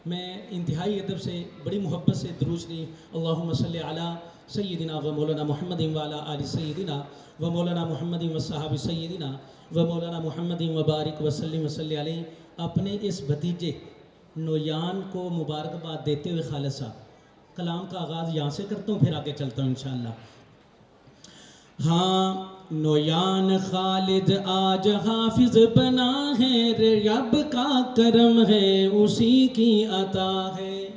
میں انتہائی ادب سے بڑی محبت سے درود شریف اللہم صلی علی سیدنا و مولانا محمد و علی آل سیدنا و مولانا محمد و صحابہ سیدنا و مولانا محمد و بارک وسلم وصلی علیہ اپنے اس بھتیجے نویان کو مبارکباد دیتے ہوئے خالد صاحب کلام کا آغاز یہاں سے کرتا ہوں، پھر آگے چلتا ہوں انشاءاللہ۔ ہاں نویان خالد آج حافظ بنا ہے، رب کا کرم ہے اسی کی عطا ہے۔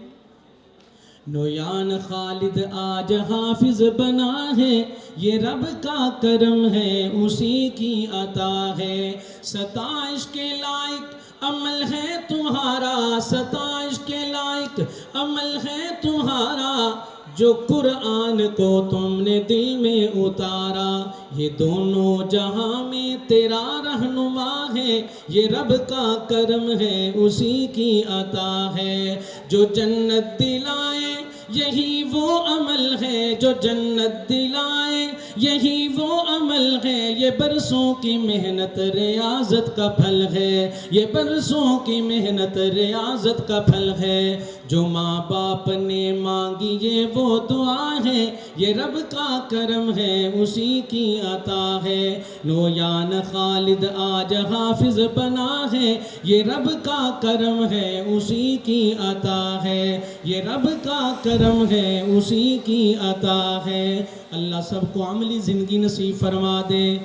نویان خالد آج حافظ بنا ہے، یہ رب کا کرم ہے اسی کی عطا ہے۔ ستائش کے لائق عمل ہے تمہارا، ستائش کے لائق عمل ہے تمہارا، جو قرآن کو تم نے دل میں اتارا۔ یہ دونوں جہاں میں تیرا رہنما ہے، یہ رب کا کرم ہے اسی کی عطا ہے۔ جو جنت دلائے یہی وہ عمل ہے، جو جنت دلائے یہی وہ عمل ہے، یہ برسوں کی محنت ریاضت کا پھل ہے، یہ برسوں کی محنت ریاضت کا پھل ہے۔ جو ماں باپ نے مانگی یہ وہ دعا ہے، یہ رب کا کرم ہے اسی کی عطا ہے۔ نویان خالد آج حافظ بنا ہے، یہ رب کا کرم ہے اسی کی عطا ہے، یہ رب کا کرم ہے اسی کی عطا ہے۔ اللہ سب کو عملی زندگی نصیب فرما دے۔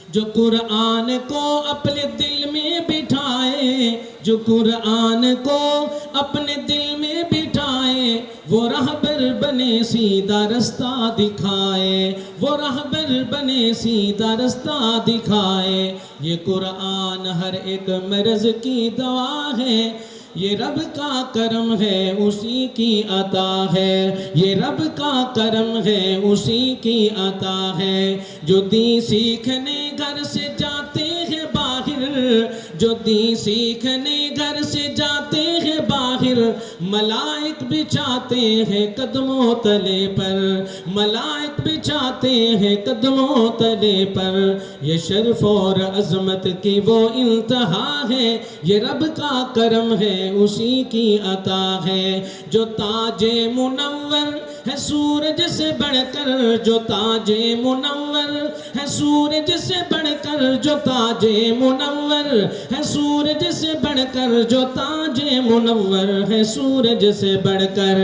جو قرآن کو اپنے دل میں بٹھائے، جو قرآن کو اپنے دل میں بٹھائے، وہ رہبر بنے سیدھا رستہ دکھائے، وہ رہبر بنے سیدھا رستہ دکھائے۔ یہ قرآن ہر ایک مرض کی دوا ہے، یہ رب کا کرم ہے اسی کی عطا ہے، یہ رب کا کرم ہے اسی کی عطا ہے۔ جو دین سیکھنے گھر سے جاتے ہیں باہر، جو دین سیکھنے گھر سے جاتے ہیں باہر، ملائک بچھاتے ہیں قدموں تلے پر، ملائک بچھاتے ہیں قدموں تلے پر۔ یہ شرف اور عظمت کی وہ انتہا ہے، یہ رب کا کرم ہے اسی کی عطا ہے۔ جو تاج منور ہے سورج سے بڑھ کر، جو تاج منور ہے سورج سے بڑھ کر، جو تاج منور ہے سورج سے بڑھ کر، جو تاج منور ہے سورج سے بڑھ کر،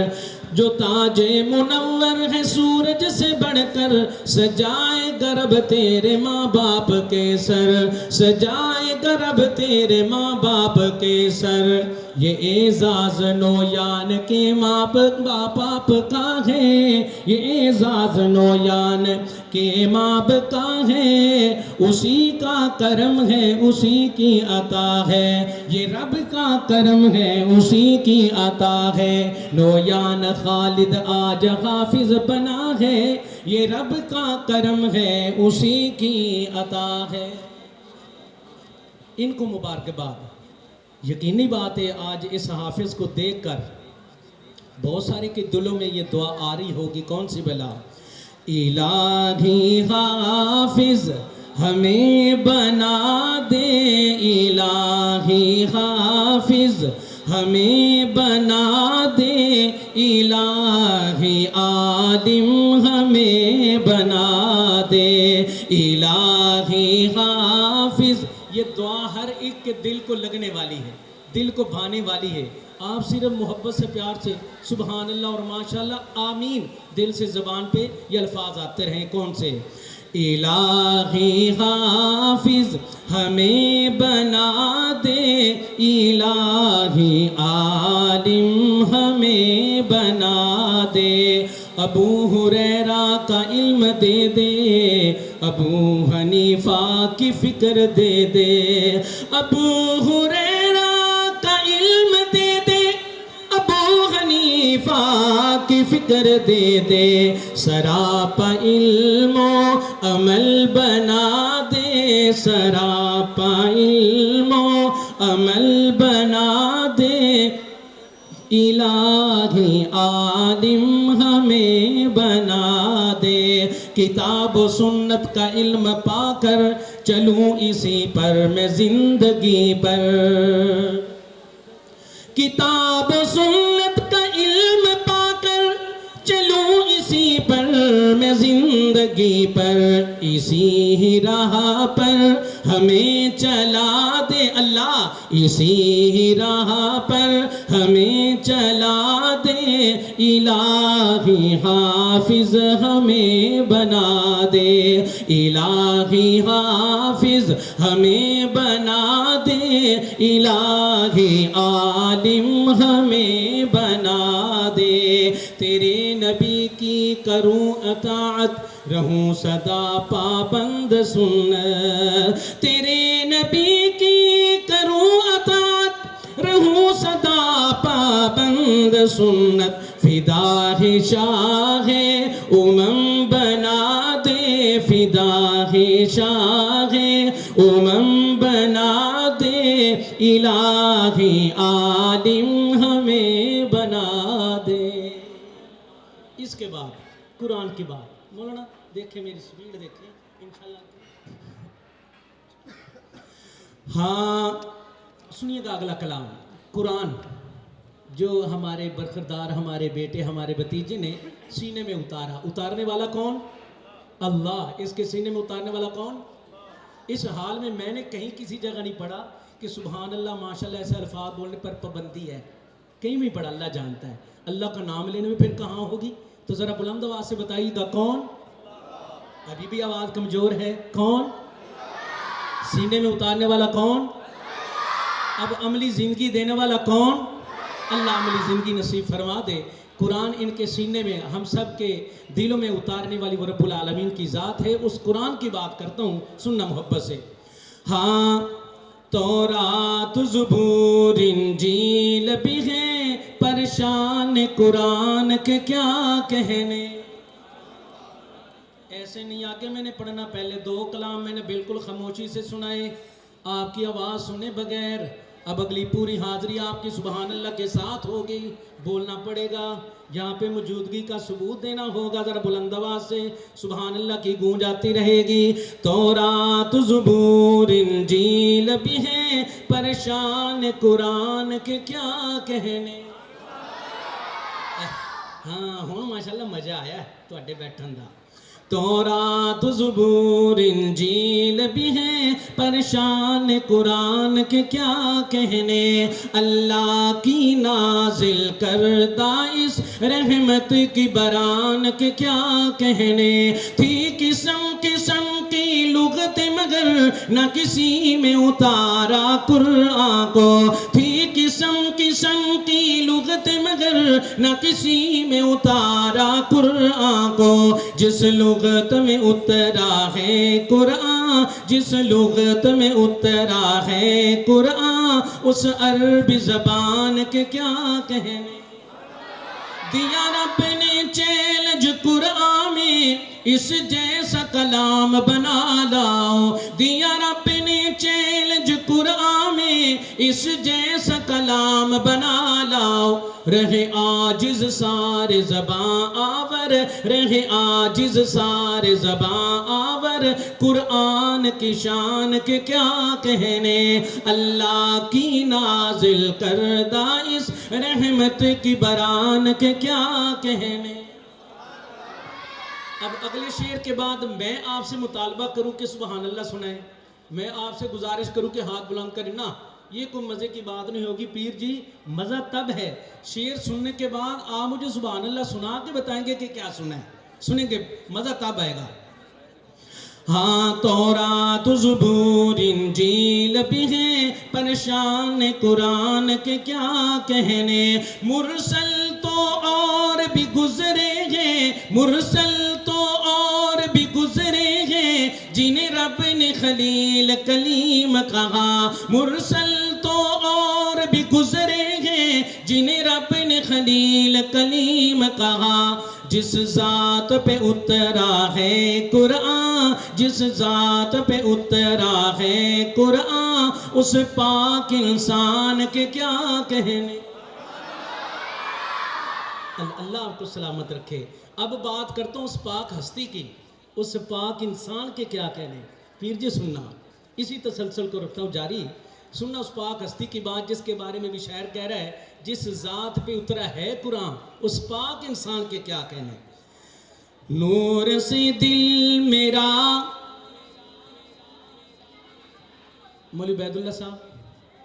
جو تاج منور ہے سورج سے بڑھ کر، سجائے گرب تیرے ماں باپ کے سر، سجائے گرب تیرے ماں باپ کے سر۔ یہ اعزاز نویان کے ماں باپ کا ہے، یہ اعزاز نویان کے ماں باپ کا ہے، اسی کا کرم ہے اسی کی عطا ہے، یہ رب کا کرم ہے اسی کی عطا ہے۔ نویان خالد آج حافظ بنا ہے، یہ رب کا کرم ہے اسی کی عطا ہے۔ ان کو مبارکباد۔ یقینی بات ہے آج اس حافظ کو دیکھ کر بہت سارے کے دلوں میں یہ دعا آ رہی ہوگی، کون سی بلا؟ الہی حافظ ہمیں بنا دے، الہی حافظ ہمیں بنا دے، الہی عالم ہمیں بنا دے، الہی حافظ۔ یہ دعا ہر ایک کے دل کو لگنے والی ہے، دل کو بھانے والی ہے۔ آپ صرف محبت سے پیار سے سبحان اللہ اور ماشاءاللہ آمین دل سے زبان پہ یہ الفاظ آتے رہیں، کون سے؟ الہی حافظ ہمیں بنا دے، الہی عالم ہمیں بنا دے، ابو ہریرہ کا علم دے دے، ابو حنیفہ کی فکر دے دے، ابو ہریرہ کا علم دے دے، ابو حنیفہ کی فکر دے دے، سراپا علم و عمل بنا دے، سراپا علم و عمل بنا دے، الہی عالم ہمیں بنا دے۔ کتاب و سنت کا علم پا کر چلوں اسی پر میں زندگی پر، کتاب و سنت کا علم پا کر چلوں اسی پر میں زندگی پر، اسی ہی راہ پر ہمیں چلا دے اللہ، اسی ہی راہ پر ہمیں چلا دے، الہی حافظ ہمیں بنا دے، الہی حافظ ہمیں بنا دے، الہی عالم ہمیں بنا دے، تیرے نبی کی کروں اطاعت رہوں سدا پابند سنت، تیرے نبی کی کروں اطاعت رہوں سدا پابند سنت، فدا ہے شاہ امم بنا دے، فدا ہے شاہ امم بنا دے، الہی عالم ہمیں بنا دے۔ اس کے بعد قرآن کی بات، مولانا دیکھیں میری سپیڈ دیکھیں انشاءاللہ۔ ہاں سنیے گا اگلا کلام، قرآن جو ہمارے برخوردار ہمارے بیٹے ہمارے بھتیجے نے سینے میں اتارا، اتارنے والا کون؟ اللہ۔ اس کے سینے میں اتارنے والا کون؟ اس حال میں نے کہیں کسی جگہ نہیں پڑھا کہ سبحان اللہ ماشاءاللہ ایسے الفاظ بولنے پر پابندی ہے، کہیں بھی پڑھا، اللہ جانتا ہے۔ اللہ کا نام لینے میں پھر کہاں ہوگی؟ تو ذرا بلند آواز سے بتائیے گا کون؟ ابھی بھی آواز کمزور ہے، کون؟ سینے میں اتارنے والا کون؟ اب عملی زندگی دینے والا کون؟ اللہ عملی زندگی نصیب فرما دے۔ قرآن ان کے سینے میں ہم سب کے دلوں میں اتارنے والی وہ رب العالمین کی ذات ہے۔ اس قرآن کی بات کرتا ہوں، سننا محبت سے۔ ہاں تورات زبور انجیل بھی ہیں، پریشان قرآن کے کیا کہنے۔ ایسے نہیں آگے میں نے پڑھنا، پہلے دو کلام میں نے بالکل خاموشی سے سنائے، آپ کی آواز سنے بغیر۔ اب اگلی پوری حاضری آپ کی سبحان اللہ کے ساتھ ہوگی، بولنا پڑے گا، یہاں پہ موجودگی کا ثبوت دینا ہوگا، ذرا بلند آواز سے سبحان اللہ کی گونج آتی رہے گی۔ تورات زبور انجیل بھی ہیں، پریشان قرآن کے کیا کہنے۔ ہاں ہوں ماشاءاللہ مزہ آیا ہے تواڈے بیٹھن دا۔ تورات زبور انجیل بھی ہیں، پریشان قرآن کے کیا کہنے۔ اللہ کی نازل کردہ اس رحمت کی بران کے کیا کہنے۔ تھی قسم قسم کی لغت مگر نہ کسی میں اتارا قرآن کو، تھی قسم قسم کی لغت مگر نہ کسی میں اتارا قرآن کو۔ جس لغت میں اترا ہے قرآن، جس لغت میں اترا ہے قرآن، اس عربی زبان کے کیا کہنے۔ دیا رب نے چیلنج قرآن میں، اس جیسا کلام بنا لاؤ۔ دیا رب نے چیلنج قرآن میں، اس جیسا کلام بنا لاؤ۔ رہے عاجز سارے زباں آور، رہے عاجز سارے زباں آور، قرآن کی شان کے کیا کہنے۔ اللہ کی نازل کردہ اس رحمت کی بران کے کیا کہنے۔ اب اگلے شعر کے بعد میں آپ سے مطالبہ کروں کہ سبحان اللہ سنائیں، میں آپ سے گزارش کروں کہ ہاتھ بلند کریں نا، یہ کوئی مزے کی بات نہیں ہوگی پیر جی، مزہ تب ہے شعر سننے کے بعد آپ مجھے سبحان اللہ سنا کے بتائیں گے کہ کیا سنا ہے، سنیں گے مزہ تب آئے گا۔ ہاں تورات زبور انجیل بھی ہیں، پریشان قرآن کے کیا کہنے۔ مرسل تو اور بھی گزرے ہیں، مرسل تو اور بھی گزرے ہیں، جنہیں رب نے خلیل کلیم کہا۔ مرسل تو اور بھی گزرے ہیں، جنہیں رب نے خلیل کلیم کہا۔ جس ذات پہ اترا ہے قرآن، جس ذات پہ اترا ہے قرآن، اس پاک انسان کے کیا کہنے۔ اللہ آپ کو سلامت رکھے۔ اب بات کرتا ہوں اس پاک ہستی کی، اس پاک انسان کے کیا کہنے۔ پیر جی سننا، اسی تسلسل کو رکھتا ہوں جاری۔ سننا اس پاک ہستی کی بات جس کے بارے میں بھی شاعر کہہ رہا ہے جس ذات پہ اترا ہے قرآن اس پاک انسان کے کیا کہنے. نور سے دل میرا. مولوی عبید اللہ صاحب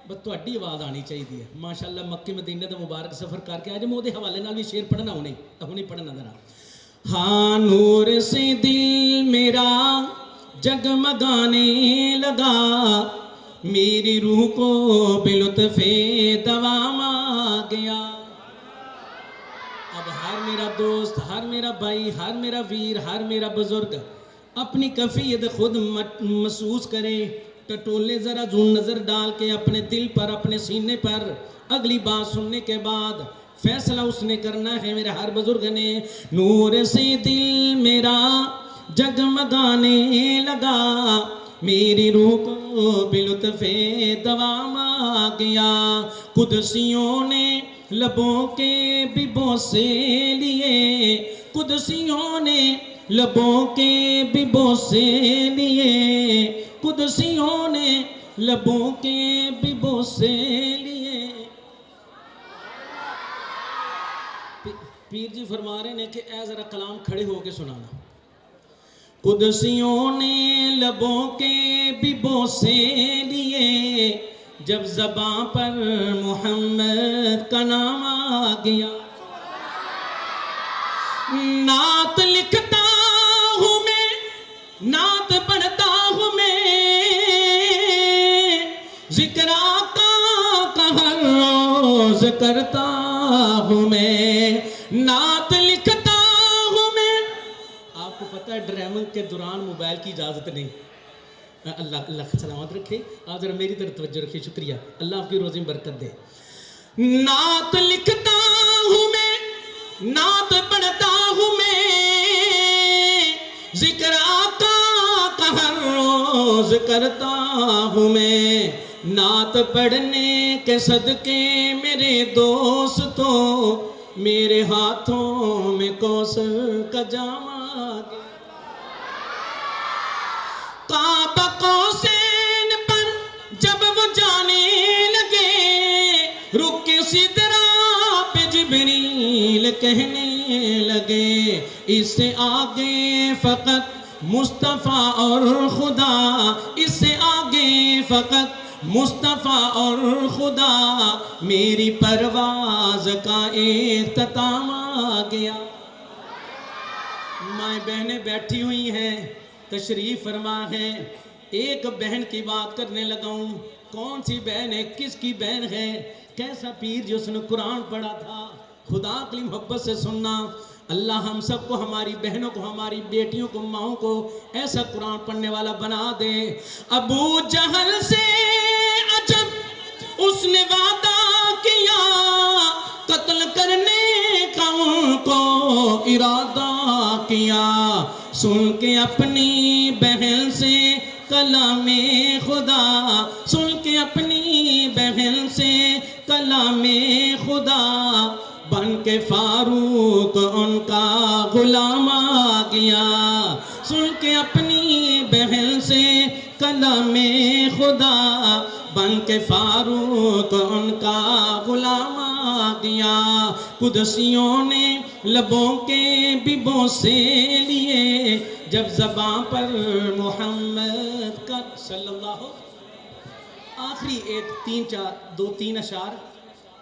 بس تہاڈی آواز آنی چاہیے ماشاءاللہ. مکے مدینے دا مبارک سفر کر کے آج میں وہ حوالے نال بھی شعر پڑھنا ہونی پڑھنا ذرا. ہاں نور سے دل میرا جگمگانے لگا میری روح کو بلطف دوام آ گیا. اب ہر میرا دوست ہر میرا بھائی ہر میرا ویر ہر میرا بزرگ اپنی کیفیت خود محسوس کرے. ٹٹولے ذرا زون نظر ڈال کے اپنے دل پر اپنے سینے پر اگلی بات سننے کے بعد فیصلہ اس نے کرنا ہے میرے ہر بزرگ نے. نور سے دل میرا جگمگانے لگا میری روح کو بلطف دوام آ گیا. قدسیوں نے لبوں کے بھی بوسے لیے قدسیوں نے لبوں کے بھی بوسے لیے قدسیوں نے لبوں کے بھی بوسے لیے. پیر جی فرما رہے ہیں کہ اے ذرا کلام کھڑے ہو کے سنانا. قدسیوں نے لبوں کے بھی بوسے لیے جب زباں پر محمد کا نام آ گیا. نعت لکھتا ہوں میں نعت پڑھتا ہوں میں ذکر آقا کا ہر روز کرتا ہوں میں. نعت لکھتا ہوں میں. آپ کو پتہ ہے ڈرائیونگ کے دوران موبائل کی اجازت نہیں. اللہ سلامت رکھے. آپ ذرا میری طرف توجہ رکھیے. شکریہ. اللہ آپ کی روزی میں برکت دے. نعت لکھتا ہوں میں نعت پڑھتا ہوں میں ذکر آقا کا ہر روز کرتا ہوں میں. نعت پڑھنے کے صدقے میرے دوستوں میرے ہاتھوں میں کوثر کا جام آ گیا. کعبہ قوسین پر جب وہ جانے لگے رک کے سدرا پہ جبریل کہنے لگے اس سے آگے فقط مصطفیٰ اور خدا اس سے آگے فقط مصطفیٰ اور خدا میری پرواز کا اختتام آ گیا. مائیں بہنیں بیٹھی ہوئی ہیں تشریف فرما ہے. ایک بہن کی بات کرنے لگا ہوں. کون سی بہن ہے کس کی بہن ہے کیسا پیر جس نے قرآن پڑھا تھا. خدا کی محبت سے سننا. اللہ ہم سب کو ہماری بہنوں کو ہماری بیٹیوں کو ماؤں کو ایسا قرآن پڑھنے والا بنا دے. ابو جہل سے عجب اس نے وعدہ کیا قتل کرنے کا ان کو ارادہ کیا. سن کے اپنی بہن سے کلام خدا سن کے اپنی بہن سے کلام خدا بن کے فاروق ان کا غلام آ گیا. سن کے اپنی بہن سے کلام خدا بن کے فاروق ان کا غلام آ گیا. قدسیوں نے لبوں کے بھی بوسے لیے جب زباں پر محمد کا صلی اللہ. آخری ایک دو تین اشعار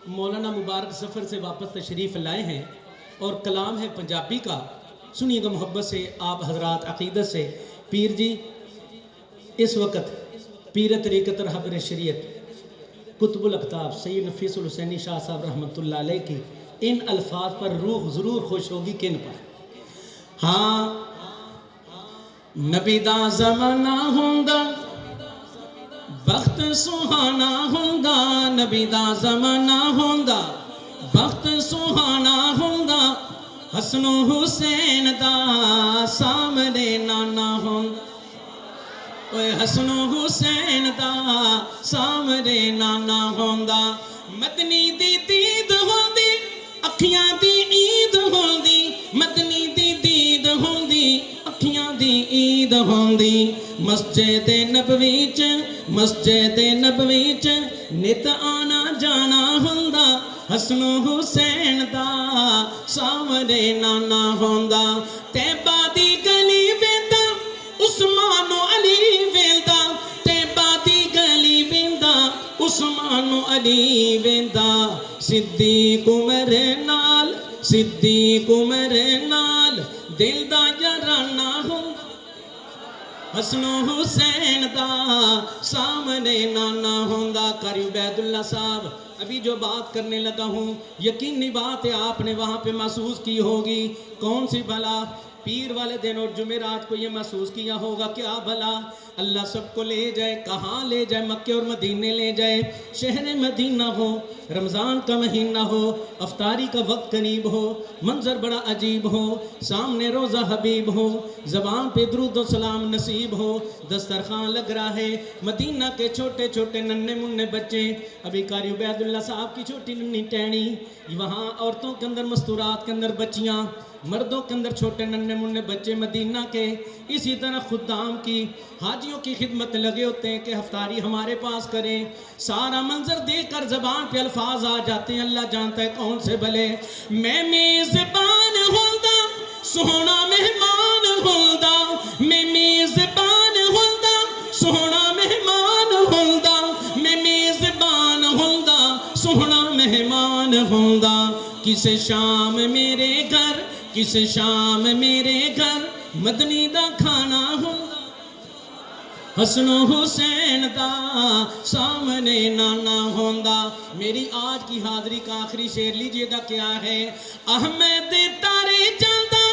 مولانا مبارک سفر سے واپس تشریف لائے ہیں اور کلام ہے پنجابی کا. سنیے گا محبت سے آپ حضرات عقیدت سے. پیر جی اس وقت پیر طریقت اور حبر شریعت قطب الاقطاب سید نفیس الحسینی شاہ صاحب رحمۃ اللہ علیہ کی ان الفاظ پر روح ضرور خوش ہوگی. کن پر؟ ہاں نبی دا زمانہ ہوندا وقت سہانا ہوندا نبی دا زمانہ ہوندا وقت سہانا ہوندا حسن و حسین دا سامنے نانا ہوندا. اوے حسن و حسین دا سامنے نانا ہوندا. مدنی دی دید ہوندی اکھیاں دی عید ہوندی مدنی دی دید ہوندی اکھیاں دی عید ہوندی مسجد نبوی چ نت آنا جانا ہوندا حسن و حسین دا سامنے نانا ہوندا طیبہ دی گلی ویندا عثمان و علی ویندا طیبہ دی گلی ویندا عثمان و علی ویندا صدیق عمر نال دل دا یارانہ ہوندا حسن و حسین دا سامنے نانا ہوندا۔ قاری عبید اللہ صاحب ابھی جو بات کرنے لگا ہوں یقینی بات ہے آپ نے وہاں پہ محسوس کی ہوگی، کون سی بھلا؟ پیر والے دن اور جمعرات کو یہ محسوس کیا ہوگا کیا بھلا اللہ سب کو لے جائے، کہاں لے جائے؟ مکے اور مدینے لے جائے، شہر مدینہ ہو، رمضان کا مہینہ ہو، افطاری کا وقت قریب ہو، منظر بڑا عجیب ہو، سامنے روزہ حبیب ہو، زبان پہ درود و سلام نصیب ہو، دسترخوان لگ رہا ہے، مدینہ کے چھوٹے چھوٹے ننھے منھے بچے، ابھی قاری عبید اللہ صاحب کی چھوٹی ننھی ٹہنی، وہاں عورتوں کے اندر مستورات کے اندر بچیاں، مردوں کے اندر چھوٹے ننھے منھے بچے مدینہ کے، اسی طرح خدام کی حاجیوں کی خدمت لگے ہوتے ہیں کہ افطاری ہمارے پاس کریں، سارا منظر دیکھ کر زبان پہ الفاظ آ جاتے ہیں، اللہ جانتا ہے کون سے بھلے۔ میں میزبان ہوندا سونا مہمان ہوندا، میں میزبان ہوندا سونا مہمان ہوندا، میں میزبان ہوندا سونا مہمان ہوندا، کسے شام میرے گھر کسے شام میرے گھر مدنی دا کھانا ہوندا، حسن و حسین دا سامنے نانا ہوندا۔ میری آج کی حاضری کا آخری شعر لیجئے گا کیا ہے؟ احمد تارے جاندہ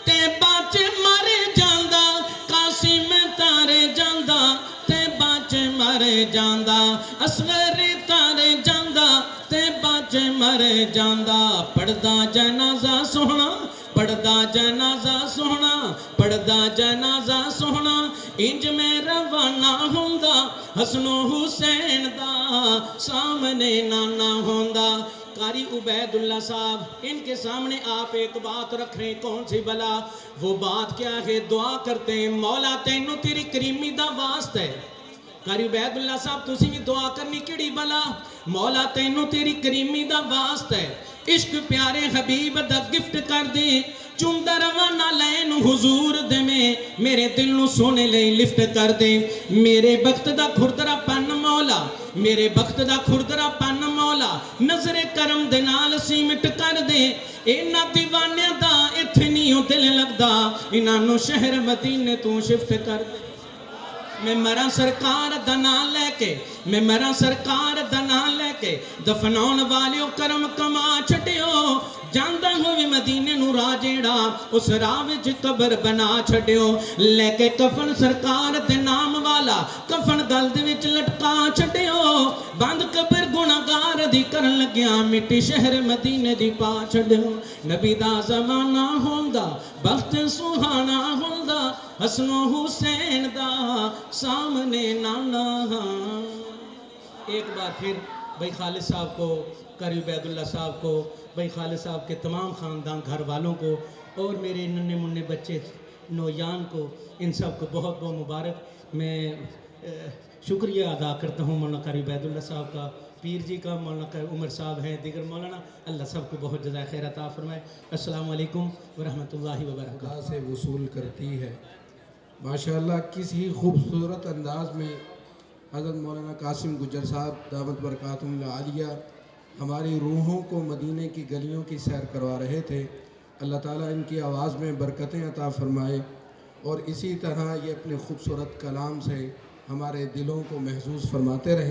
طیبہ چ مر جاندہ، قاسم تارے جاندہ طیبہ چ مر جاندہ، اصغر تارے جاندہ طیبہ چ مر جاندہ، پڑھدا جنازہ سوہنا پڑھدا جنازہ سوہنا پڑھدا جنازہ سوہنا، انج میں روانہ ہوندا حسن و حسین دا سامنے نانا ہوندا۔ قاری عبید اللہ صاحب ان کے سامنے آپ ایک بات رکھ رہے ہیں، کون سی بھلا؟ وہ بات کیا ہے؟ دعا کرتے ہیں مولا تینوں تیری کریمی دا واسطہ ہے۔ قاری عبید اللہ صاحب تسی بھی دعا کرنی کیڑی بھلا؟ مولا تینوں تیری کریمی دا واسطہ ہے، عشق پیارے حبیب دا گفٹ کر دے، چومدا روانہ لین حضور دے میں میرے دل نو سونے لئی لفٹ کر دے، میرے بخت دا کھردرا پن مولا میرے بخت دا کھردرا پن مولا نظر کرم دے نال سیمٹ کر دے، اینا دیوانیاں دا اتنیوں دل لگدا، انہاں نو شہر مدینے تو شفٹ کر دے۔ میں مرا سرکار دا نام لے کے میں مرا سرکار دا نام لے کے دفناؤن والیوں کرم کما چھٹیو، جاندہ ہوئے مدینے نو راجیڑا اس راہ وچ قبر بنا چھٹیو، لے کے کفن سرکار دے نام والا کفن گل دے وچ لٹکا چھٹیو، بند قبر گناہگار دی کرن لگیا مٹی شہر مدینے دی پا چھٹیو، نبی دا زمانہ ہوندا بخت سہانا ہوندا، حسن و حسین دا سامنے نانا۔ ایک بار پھر بھائی خالد صاحب کو، قاری عبید اللہ صاحب کو، بھائی خالد صاحب کے تمام خاندان گھر والوں کو اور میرے ننھے منھے بچے نوجوان کو، ان سب کو بہت بہت مبارک۔ میں شکریہ ادا کرتا ہوں مولانا قاری عبید اللہ صاحب کا، پیر جی کا، مولانا عمر صاحب ہیں، دیگر مولانا، اللہ سب کو بہت جزائے خیر عطا فرمائے۔ السلام علیکم ورحمۃ اللہ وبرکاتہ۔ سے وصول کرتی ہے ماشاءاللہ، کسی خوبصورت انداز میں حضرت مولانا قاسم گجر صاحب دامت برکاتہم العالیہ ہماری روحوں کو مدینے کی گلیوں کی سیر کروا رہے تھے۔ اللہ تعالیٰ ان کی آواز میں برکتیں عطا فرمائے اور اسی طرح یہ اپنے خوبصورت کلام سے ہمارے دلوں کو محظوظ فرماتے رہے۔